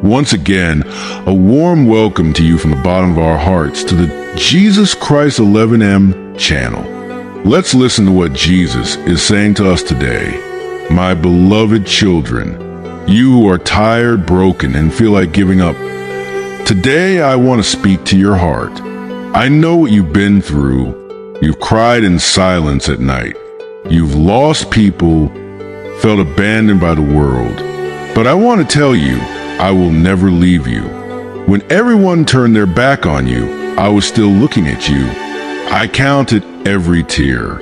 Once again, a warm welcome to you from the bottom of our hearts to the Jesus Christ 11M channel. Let's listen to what Jesus is saying to us today. My beloved children, you who are tired, broken, and feel like giving up, today I want to speak to your heart. I know what you've been through. You've cried in silence at night. You've lost people, felt abandoned by the world. But I want to tell you, I will never leave you. When everyone turned their back on you, I was still looking at you. I counted every tear.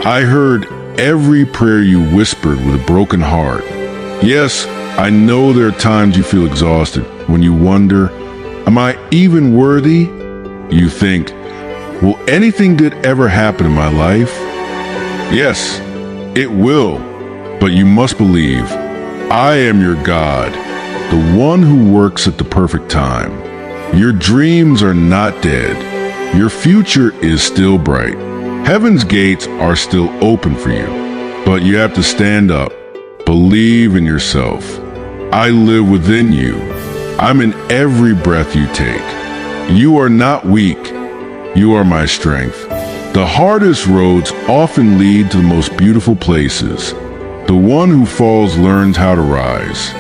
I heard every prayer you whispered with a broken heart. Yes, I know there are times you feel exhausted, when you wonder, am I even worthy? You think, will anything good ever happen in my life? Yes, it will, but you must believe, I am your God, the one who works at the perfect time. Your dreams are not dead. Your future is still bright. Heaven's gates are still open for you, but you have to stand up. Believe in yourself. I live within you. I'm in every breath you take. You are not weak. You are my strength. The hardest roads often lead to the most beautiful places. The one who falls learns how to rise.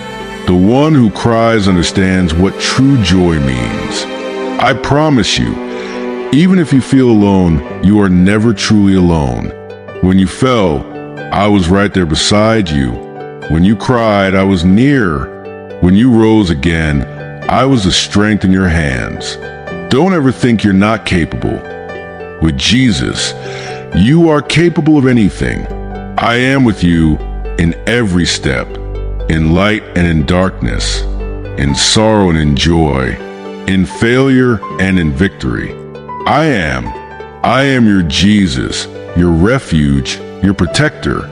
The one who cries understands what true joy means. I promise you, even if you feel alone, you are never truly alone. When you fell, I was right there beside you. When you cried, I was near. When you rose again, I was the strength in your hands. Don't ever think you're not capable. With Jesus, you are capable of anything. I am with you in every step. In light and in darkness, in sorrow and in joy, in failure and in victory. I am your Jesus, your refuge, your protector.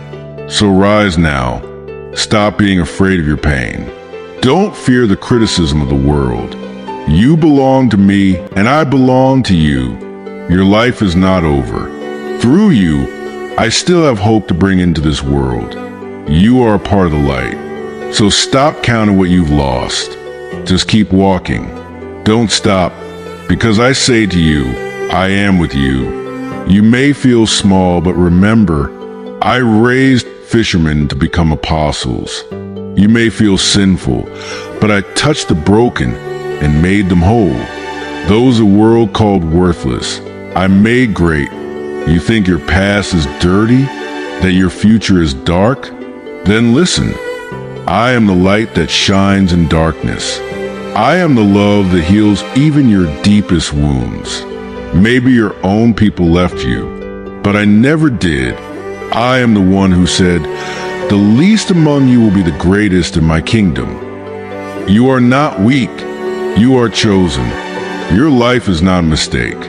So rise now. Stop being afraid of your pain. Don't fear the criticism of the world. You belong to me and I belong to you. Your life is not over. Through you, I still have hope to bring into this world. You are a part of the light. So stop counting what you've lost. Just keep walking. Don't stop, because I say to you, I am with you. You may feel small, but remember, I raised fishermen to become apostles. You may feel sinful, but I touched the broken and made them whole. Those the world called worthless, I made great. You think your past is dirty, that your future is dark? Then listen. I am the light that shines in darkness. I am the love that heals even your deepest wounds. Maybe your own people left you, but I never did. I am the one who said, the least among you will be the greatest in my kingdom. You are not weak. You are chosen. Your life is not a mistake.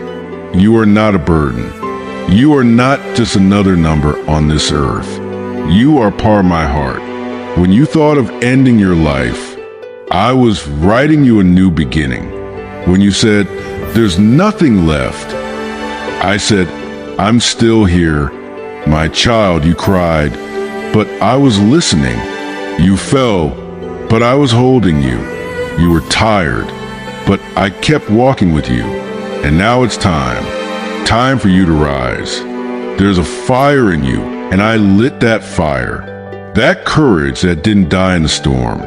You are not a burden. You are not just another number on this earth. You are part of my heart. When you thought of ending your life, I was writing you a new beginning. When you said, there's nothing left, I said, I'm still here. My child, you cried, but I was listening. You fell, but I was holding you. You were tired, but I kept walking with you. And now it's time for you to rise. There's a fire in you, and I lit that fire. That courage that didn't die in the storm,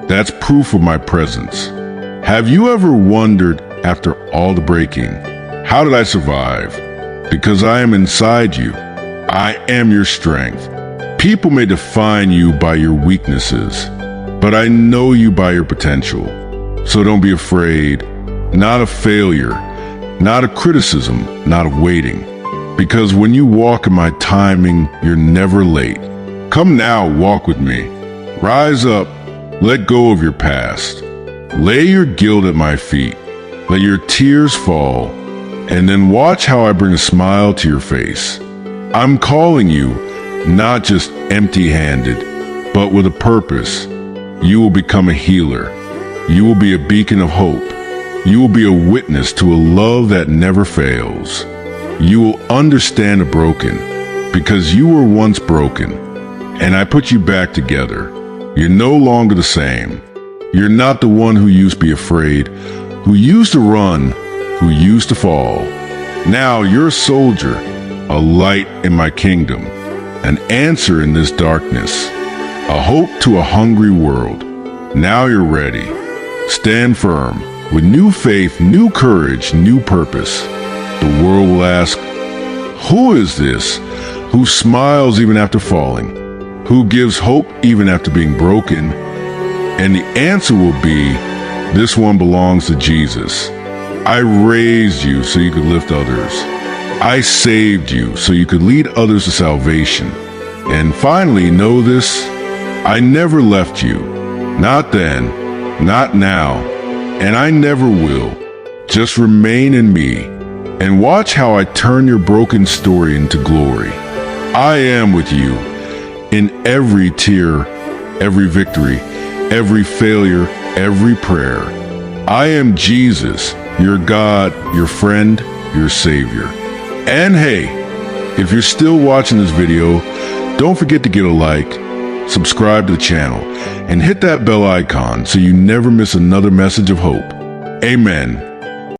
that's proof of my presence. Have you ever wondered, after all the breaking, how did I survive? Because I am inside you. I am your strength. People may define you by your weaknesses, but I know you by your potential. So don't be afraid, not of failure, not of criticism, not of waiting. Because when you walk in my timing, you're never late. Come now, walk with me. Rise up, let go of your past. Lay your guilt at my feet. Let your tears fall, and then watch how I bring a smile to your face. I'm calling you, not just empty-handed, but with a purpose. You will become a healer. You will be a beacon of hope. You will be a witness to a love that never fails. You will understand the broken, because you were once broken, and I put you back together. You're no longer the same. You're not the one who used to be afraid, who used to run, who used to fall. Now you're a soldier, a light in my kingdom, an answer in this darkness, a hope to a hungry world. Now you're ready. Stand firm, with new faith, new courage, new purpose. The world will ask, who is this who smiles even after falling, who gives hope even after being broken? And the answer will be, this one belongs to Jesus. I raised you so you could lift others. I saved you so you could lead others to salvation. And finally, know this, I never left you. Not then, not now, and I never will. Just remain in me and watch how I turn your broken story into glory. I am with you in every tear, every victory, every failure, every prayer. I am Jesus, your God, your friend, your Savior. And hey, if you're still watching this video, don't forget to give a like, subscribe to the channel, and hit that bell icon so you never miss another message of hope. Amen.